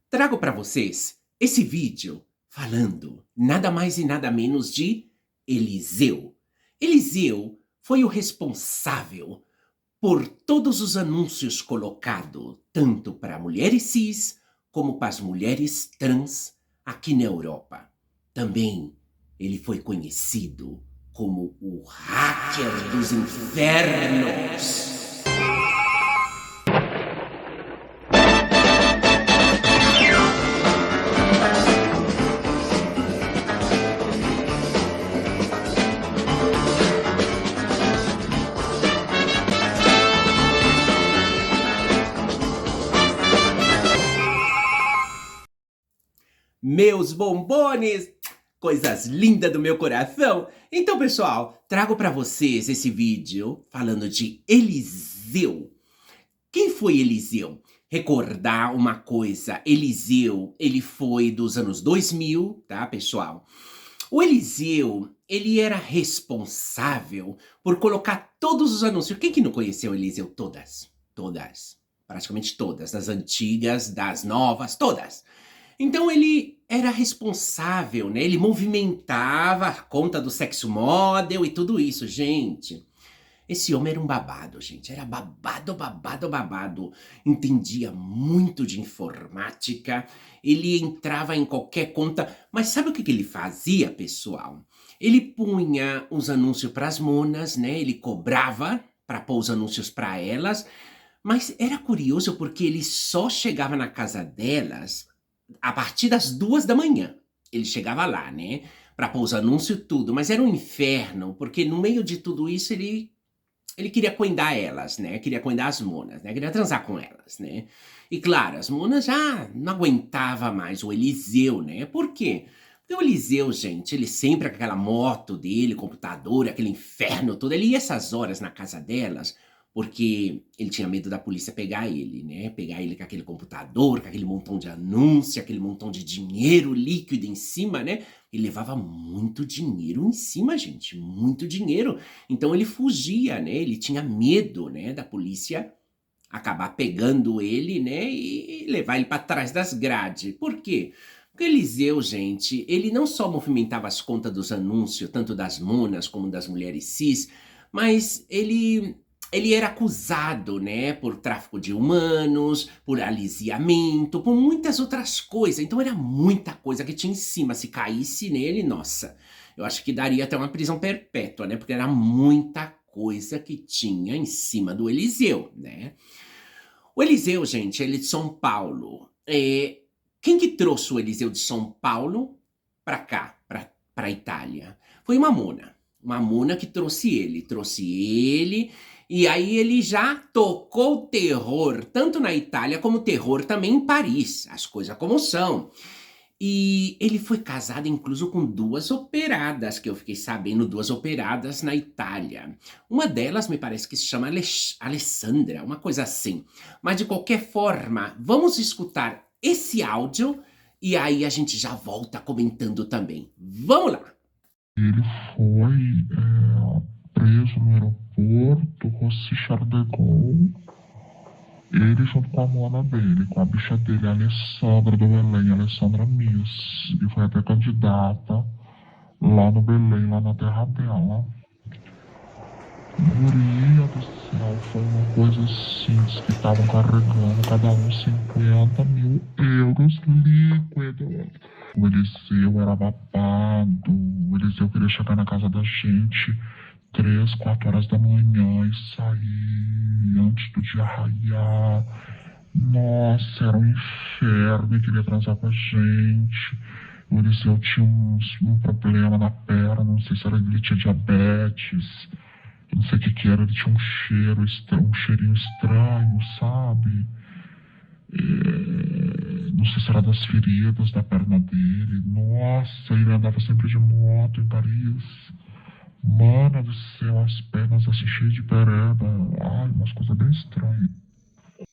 Trago para vocês esse vídeo falando nada mais e nada menos de Eliseu. Eliseu foi o responsável por todos os anúncios colocados, tanto para mulheres cis como para as mulheres trans aqui na Europa. Também ele foi conhecido como o hacker dos infernos. Meus bombones, coisas lindas do meu coração. Então, pessoal, trago para vocês esse vídeo falando de Eliseu. Quem foi Eliseu? Recordar uma coisa, Eliseu, ele foi dos anos 2000, tá, pessoal? O Eliseu, ele era responsável por colocar todos os anúncios. Quem que não conheceu o Eliseu? Todas, todas, praticamente todas, das antigas, das novas, todas. Então ele era responsável, né? Ele movimentava a conta do sexo model e tudo isso, gente. Esse homem era um babado, gente. Era babado, babado, babado. Entendia muito de informática. Ele entrava em qualquer conta. Mas sabe o que ele fazia, pessoal? Ele punha os anúncios para as monas, né? Ele cobrava para pôr os anúncios para elas. Mas era curioso porque ele só chegava na casa delas a partir das 2 da manhã. Ele chegava lá, né? Para pôr os anúncios e tudo. Mas era um inferno, porque no meio de tudo isso ele queria coindar elas, né? Queria coindar as monas, né? Queria transar com elas, né? E claro, as monas já não aguentava mais o Eliseu, né? Por quê? Porque o Eliseu, gente, ele sempre com aquela moto dele, computador, aquele inferno todo, ele ia essas horas na casa delas, porque ele tinha medo da polícia pegar ele, né? Pegar ele com aquele computador, com aquele montão de anúncio, aquele montão de dinheiro líquido em cima, né? Ele levava muito dinheiro em cima, gente, muito dinheiro. Então ele fugia, né? Ele tinha medo, né, da polícia acabar pegando ele, né, e levar ele para trás das grades. Por quê? Porque Eliseu, gente, ele não só movimentava as contas dos anúncios, tanto das monas como das mulheres cis, mas ele era acusado, né, por tráfico de humanos, por aliciamento, por muitas outras coisas. Então era muita coisa que tinha em cima. Se caísse nele, nossa, eu acho que daria até uma prisão perpétua, né, porque era muita coisa que tinha em cima do Eliseu, né. O Eliseu, gente, ele é de São Paulo. Quem que trouxe o Eliseu de São Paulo para cá, para Itália? Foi uma mona que trouxe ele, e aí ele já tocou terror, tanto na Itália como terror também em Paris, as coisas como são. E ele foi casado incluso com 2 operadas, que eu fiquei sabendo, 2 operadas na Itália. Uma delas me parece que se chama Alessandra, uma coisa assim. Mas de qualquer forma, vamos escutar esse áudio e aí a gente já volta comentando também. Vamos lá! Ele foi preso no aeroporto Rossi Charles de Gaulle. Ele junto com a mona dele, com a bicha dele, a Alessandra do Belém, a Alessandra Miss. E foi até candidata lá no Belém, lá na terra dela. Guria do céu, foi uma coisa assim, diz que estavam carregando cada um 50 mil euros líquidos. O Eliseu era babado, o Eliseu queria chegar na casa da gente 3, 4 horas da manhã e sair antes do dia raiar. Nossa, era um inferno e queria transar com a gente. O Eliseu tinha um problema na perna, não sei se era ele tinha diabetes, não sei o que era, ele tinha um cheiro, um cheirinho estranho, sabe? Não sei se era das feridas da perna dele. Nossa, ele andava sempre de moto em Paris. Mano do céu, as pernas assim cheias de pereba. Ai, umas coisas bem estranhas.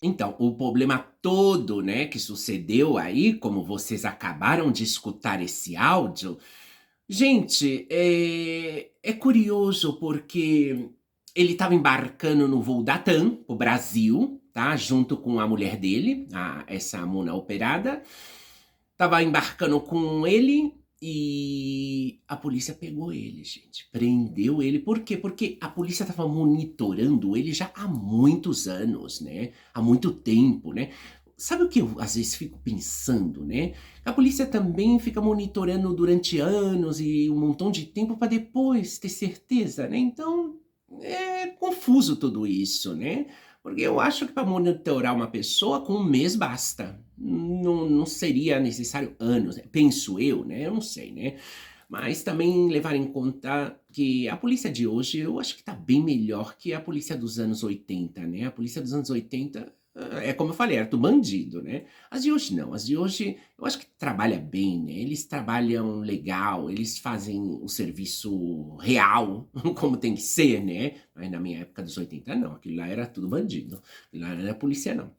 Então, o problema todo, né, que sucedeu aí, como vocês acabaram de escutar esse áudio, gente, é curioso porque ele estava embarcando no voo da TAM, pro Brasil, tá? Junto com a mulher dele, essa Mona operada. Tava embarcando com ele e a polícia pegou ele, gente. Prendeu ele. Por quê? Porque a polícia tava monitorando ele já há muitos anos, né? Há muito tempo, né? Sabe o que eu às vezes fico pensando, né? A polícia também fica monitorando durante anos e um montão de tempo para depois ter certeza, né? Então é confuso tudo isso, né? Porque eu acho que para monitorar uma pessoa com um mês basta. Não seria necessário anos, né? Penso eu, né? Eu não sei, né? Mas também levar em conta que a polícia de hoje, eu acho que tá bem melhor que a polícia dos anos 80, né? A polícia dos anos 80, é como eu falei, era tudo bandido, né? As de hoje não, as de hoje eu acho que trabalha bem, né? Eles trabalham legal, eles fazem o serviço real, como tem que ser, né? Mas na minha época dos 80 não, aquilo lá era tudo bandido, aquilo lá não era polícia não.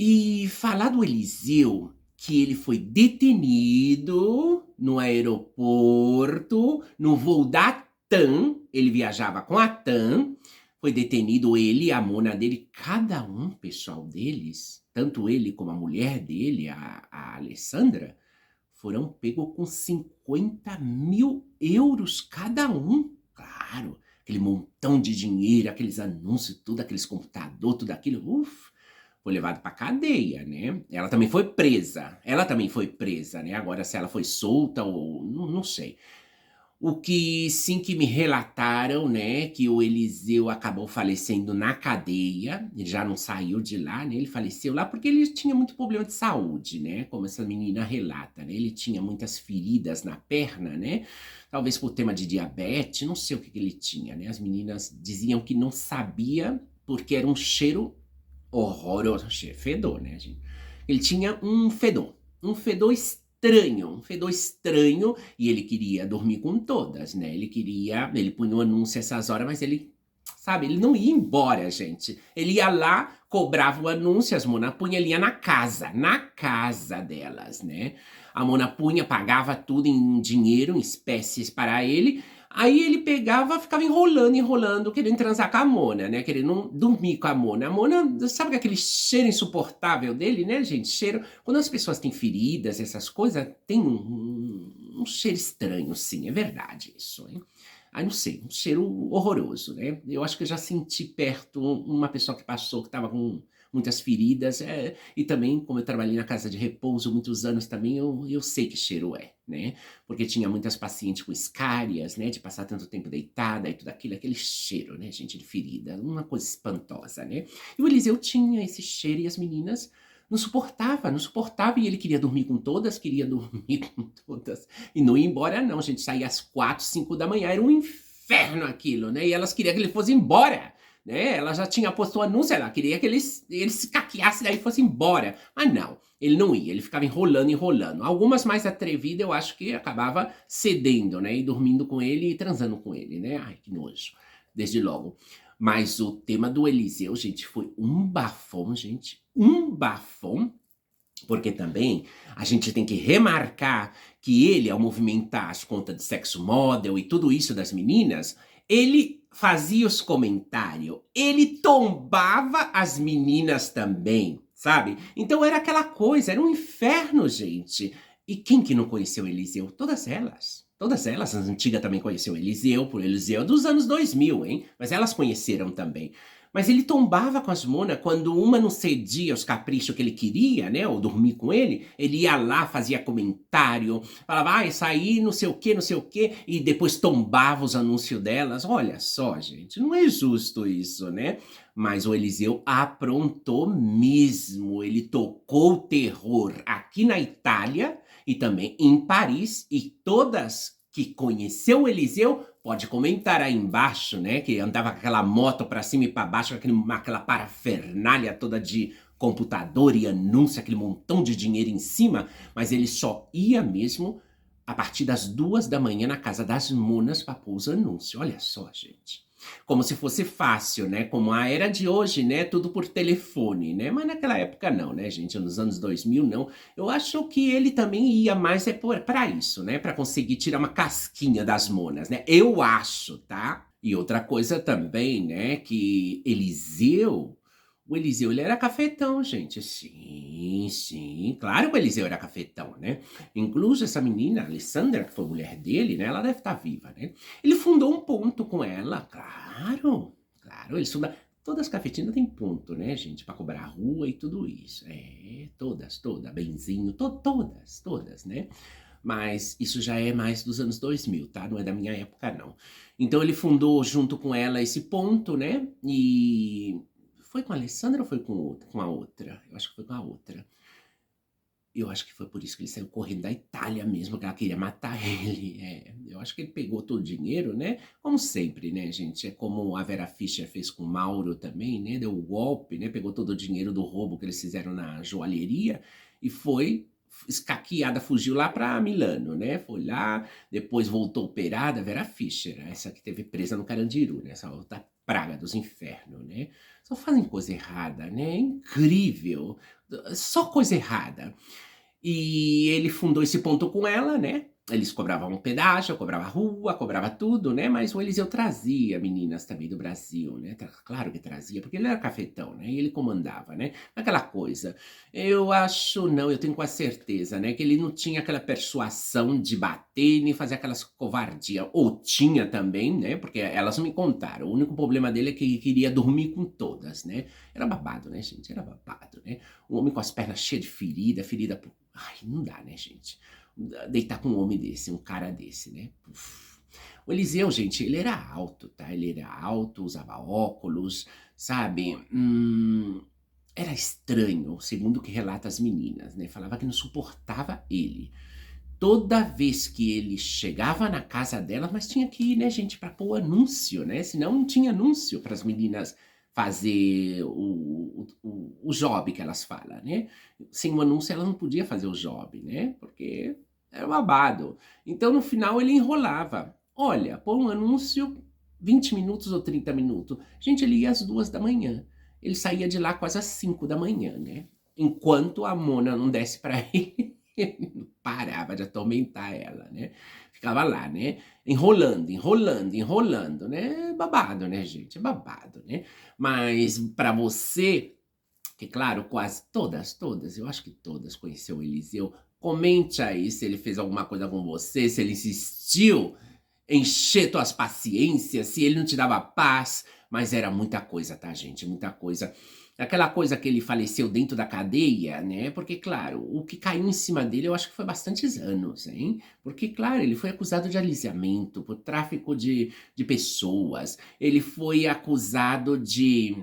E falar do Eliseu, que ele foi detenido no aeroporto, no voo da TAM, ele viajava com a TAM, foi detenido ele e a Mona dele, cada um, pessoal, deles, tanto ele como a mulher dele, a Alessandra, foram pegos com 50 mil euros cada um. Claro, aquele montão de dinheiro, aqueles anúncios, tudo, aqueles computadores, tudo aquilo, foi levado pra cadeia, né? Ela também foi presa. Né? Agora, se ela foi solta ou... não sei. O que sim que me relataram, né? Que o Eliseu acabou falecendo na cadeia. Ele já não saiu de lá, né? Ele faleceu lá porque ele tinha muito problema de saúde, né? Como essa menina relata, né? Ele tinha muitas feridas na perna, né? Talvez por tema de diabetes, não sei o que ele tinha, né? As meninas diziam que não sabia porque era um cheiro horroroso, fedor, né, gente? Ele tinha um fedor estranho, e ele queria dormir com todas, né? Ele punha um anúncio essas horas, mas ele, sabe, ele não ia embora, gente. Ele ia lá, cobrava o anúncio, as Mona punha, ele ia na casa delas, né? A Mona punha, pagava tudo em dinheiro, em espécies para ele. Aí ele pegava, ficava enrolando, querendo transar com a Mona, né? Querendo dormir com a Mona. A Mona, sabe aquele cheiro insuportável dele, né, gente? Cheiro. Quando as pessoas têm feridas, essas coisas, tem um cheiro estranho, sim, é verdade isso, hein? Ah, não sei, um cheiro horroroso, né? Eu acho que eu já senti perto uma pessoa que passou, que estava com muitas feridas, e também, como eu trabalhei na casa de repouso muitos anos também, eu sei que cheiro é, né? Porque tinha muitas pacientes com escárias, né? De passar tanto tempo deitada e tudo aquilo, aquele cheiro, né, gente, de ferida, uma coisa espantosa, né? E o Eliseu tinha esse cheiro e as meninas não suportava, e ele queria dormir com todas, e não ia embora não, gente, saía às 4, 5 da manhã, era um inferno aquilo, né? E elas queriam que ele fosse embora, né? Ela já tinha posto o anúncio, ela queria que ele se caqueasse daí e fosse embora. Mas não, ele não ia, ele ficava enrolando. Algumas mais atrevidas eu acho que acabava cedendo, né? E dormindo com ele e transando com ele, né? Ai, que nojo, desde logo. Mas o tema do Eliseu, gente, foi um bafom, gente. Um bafom. Porque também a gente tem que remarcar que ele, ao movimentar as contas de sexo model e tudo isso das meninas, ele fazia os comentários, ele tombava as meninas também, sabe? Então era aquela coisa, era um inferno, gente. E quem que não conheceu Eliseu? Todas elas. Todas elas, as antigas também conheceu Eliseu, por Eliseu dos anos 2000, hein? Mas elas conheceram também. Mas ele tombava com as Mona quando uma não cedia aos caprichos que ele queria, né? Ou dormir com ele ia lá, fazia comentário, falava, isso aí, não sei o quê, e depois tombava os anúncios delas. Olha só, gente, não é justo isso, né? Mas o Eliseu aprontou mesmo, ele tocou o terror aqui na Itália e também em Paris, e todas que conheceu o Eliseu, pode comentar aí embaixo, né? Que andava com aquela moto pra cima e pra baixo, aquela parafernália toda de computador e anúncio, aquele montão de dinheiro em cima, mas ele só ia mesmo a partir das 2 da manhã na casa das Monas pra pôr os anúncios. Olha só, gente. Como se fosse fácil, né? Como a era de hoje, né? Tudo por telefone, né? Mas naquela época não, né, gente? Nos anos 2000, não. Eu acho que ele também ia mais pra isso, né? Pra conseguir tirar uma casquinha das Monas, né? Eu acho, tá? E outra coisa também, né? Que Eliseu, O Eliseu, ele era cafetão, gente. Sim, sim. Claro que o Eliseu era cafetão, né? Incluso essa menina, a Alessandra, que foi mulher dele, né? Ela deve estar viva, né? Ele fundou um ponto com ela. Claro, claro. Eles fundaram. Todas as cafetinas têm ponto, né, gente? Pra cobrar a rua e tudo isso. É, todas. Benzinho, todas, né? Mas isso já é mais dos anos 2000, tá? Não é da minha época, não. Então ele fundou junto com ela esse ponto, né? E foi com a Alessandra ou foi com a outra? Eu acho que foi com a outra. Eu acho que foi por isso que ele saiu correndo da Itália mesmo, que ela queria matar ele. É, eu acho que ele pegou todo o dinheiro, né? Como sempre, né, gente? É como a Vera Fischer fez com o Mauro também, né? Deu o golpe, né? Pegou todo o dinheiro do roubo que eles fizeram na joalheria e foi escaqueada, fugiu lá para Milano, né? Foi lá, depois voltou operada, Vera Fischer, essa que teve presa no Carandiru, né? Essa outra praga dos infernos, né? Só fazem coisa errada, né? Incrível. Só coisa errada. E ele fundou esse ponto com ela, né? Eles cobravam um pedágio, cobrava rua, cobrava tudo, né? Mas o Eliseu trazia meninas também do Brasil, né? Claro que trazia, porque ele era cafetão, né? E ele comandava, né? Aquela coisa. Eu acho, não, eu tenho quase certeza, né? Que ele não tinha aquela persuasão de bater nem fazer aquelas covardias. Ou tinha também, né? Porque elas me contaram. O único problema dele é que ele queria dormir com todas, né? Era babado, né, gente? Era babado, né? Um homem com as pernas cheias de ferida por... Ai, não dá, né, gente? Deitar com um homem desse, um cara desse, né? Uf. O Eliseu, gente, ele era alto, tá? Ele era alto, usava óculos, sabe? Era estranho, segundo o que relata as meninas, né? Falava que não suportava ele. Toda vez que ele chegava na casa dela, mas tinha que ir, né, gente, para pôr anúncio, né? Senão não tinha anúncio para as meninas fazer o job que elas falam, né? Sem o anúncio ela não podia fazer o job, né? Porque era babado. Então no final ele enrolava. Olha, pôr um anúncio 20 minutos ou 30 minutos. Gente, ele ia às 2 da manhã. Ele saía de lá quase às 5 da manhã, né? Enquanto a Mona não desse para ele, ele não parava de atormentar ela, né? Ficava lá, né? Enrolando, né? Babado, né, gente? É babado, né? Mas para você, que claro, quase todas, eu acho que todas conheceu o Eliseu, comente aí se ele fez alguma coisa com você, se ele insistiu, encher tuas paciências, se ele não te dava paz, mas era muita coisa, tá, gente? Muita coisa. Aquela coisa que ele faleceu dentro da cadeia, né? Porque, claro, o que caiu em cima dele eu acho que foi bastantes anos, hein? Porque, claro, ele foi acusado de aliciamento, por tráfico de pessoas, ele foi acusado de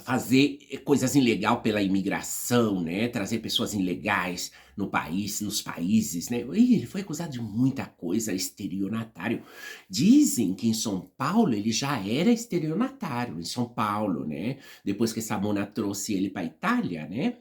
fazer coisas ilegais pela imigração, né? Trazer pessoas ilegais no país, nos países, né? E ele foi acusado de muita coisa, estelionatário. Dizem que em São Paulo ele já era estelionatário, em São Paulo, né? Depois que essa Mona trouxe ele para Itália, né?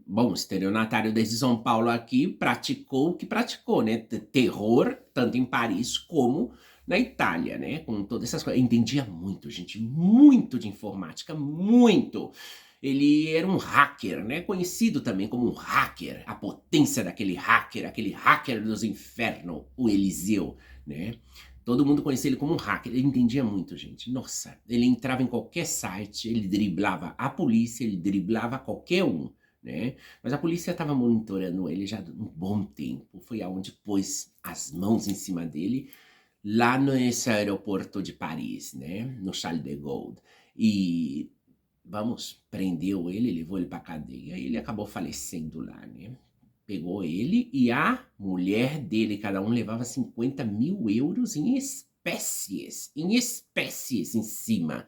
Bom, estelionatário desde São Paulo aqui praticou o que praticou, né? Terror, tanto em Paris como na Itália, né? Com todas essas coisas. Entendia muito, gente, muito de informática, muito. Ele era um hacker, né? Conhecido também como um hacker, a potência daquele hacker, aquele hacker dos infernos, o Eliseu, né? Todo mundo conhecia ele como um hacker, ele entendia muito, gente. Nossa, ele entrava em qualquer site, ele driblava a polícia, ele driblava qualquer um, né? Mas a polícia estava monitorando ele já há um bom tempo. Foi aonde pôs as mãos em cima dele, lá nesse aeroporto de Paris, né? No Charles de Gaulle. E, vamos, prendeu ele, levou ele pra cadeia e ele acabou falecendo lá, né? Pegou ele e a mulher dele, cada um levava 50 mil euros em espécies em cima.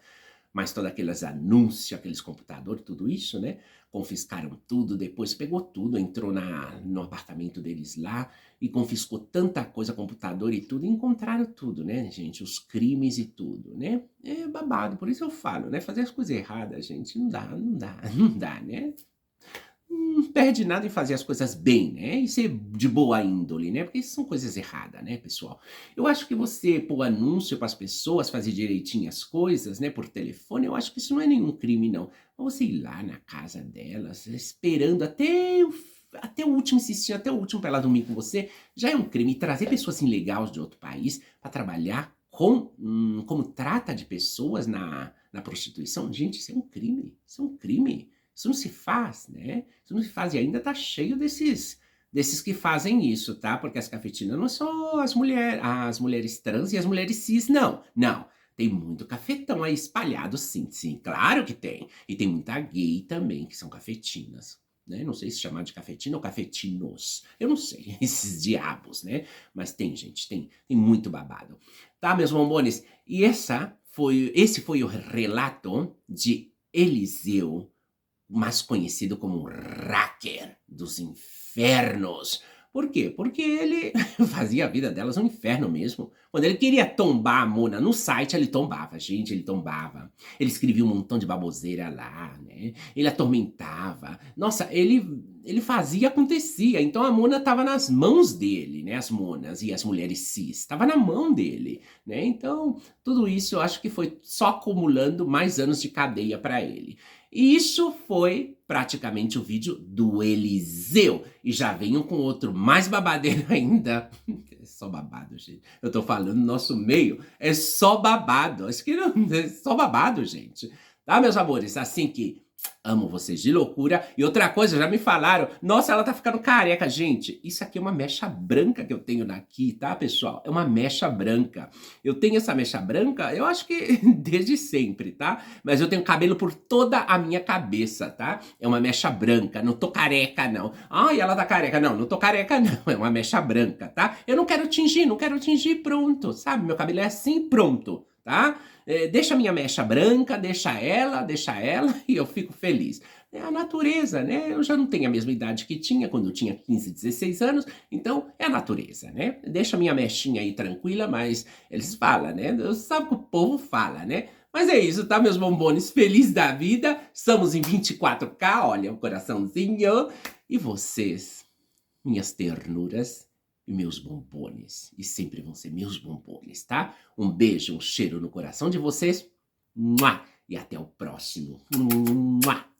Mas todos aqueles anúncios, aqueles computadores, tudo isso, né? Confiscaram tudo, depois pegou tudo, entrou no apartamento deles lá e confiscou tanta coisa, computador e tudo, e encontraram tudo, né, gente? Os crimes e tudo, né? É babado, por isso eu falo, né? Fazer as coisas erradas, gente, não dá, né? Não perde nada em fazer as coisas bem, né? E ser de boa índole, né? Porque isso são coisas erradas, né, pessoal? Eu acho que você pôr anúncio para as pessoas, fazer direitinho as coisas, né, por telefone, eu acho que isso não é nenhum crime, não. Mas você ir lá na casa delas, esperando até o último insistir, até o último para ela dormir com você, já é um crime. E trazer pessoas ilegais de outro país para trabalhar como trata de pessoas na prostituição. Gente, isso é um crime, isso é um crime. Isso não se faz, né? Isso não se faz e ainda tá cheio desses que fazem isso, tá? Porque as cafetinas não são as mulheres trans e as mulheres cis, não. Não. Tem muito cafetão aí espalhado, sim, sim. Claro que tem. E tem muita gay também, que são cafetinas, né? Não sei se chamar de cafetina ou cafetinos. Eu não sei, esses diabos, né? Mas tem, gente, tem muito babado. Tá, meus bombones? E esse foi o relato de Eliseu, mais conhecido como Racker dos Infernos. Por quê? Porque ele fazia a vida delas um inferno mesmo. Quando ele queria tombar a Mona no site, ele tombava, gente, ele tombava. Ele escrevia um montão de baboseira lá, né? Ele atormentava. Nossa, ele fazia, acontecia. Então a Mona tava nas mãos dele, né? As Monas e as mulheres cis. Tava na mão dele, né? Então, tudo isso eu acho que foi só acumulando mais anos de cadeia para ele. E isso foi praticamente o vídeo do Eliseu. E já venho com outro mais babadeiro ainda. É só babado, gente. Eu tô falando no nosso meio. É só babado. Acho que não, é só babado, gente. Tá, meus amores? Assim que amo vocês de loucura. E outra coisa, já me falaram, nossa, ela tá ficando careca. Gente, isso aqui é uma mecha branca que eu tenho aqui, tá, pessoal? É uma mecha branca. Eu tenho essa mecha branca, eu acho que desde sempre, tá? Mas eu tenho cabelo por toda a minha cabeça, tá? É uma mecha branca, não tô careca, não. Ai, ela tá careca. Não, não tô careca, não. É uma mecha branca, tá? Eu não quero tingir, pronto, sabe? Meu cabelo é assim, pronto, tá? Deixa a minha mecha branca, deixa ela, e eu fico feliz. É a natureza, né? Eu já não tenho a mesma idade que tinha quando eu tinha 15, 16 anos, então é a natureza, né? Deixa a minha mechinha aí tranquila, mas eles falam, né? Sabe o que o povo fala, né? Mas é isso, tá, meus bombones? Feliz da vida, estamos em 24K, olha o coraçãozinho. E vocês, minhas ternuras e meus bombones. E sempre vão ser meus bombones, tá? Um beijo, um cheiro no coração de vocês. Mua! E até o próximo. Mua!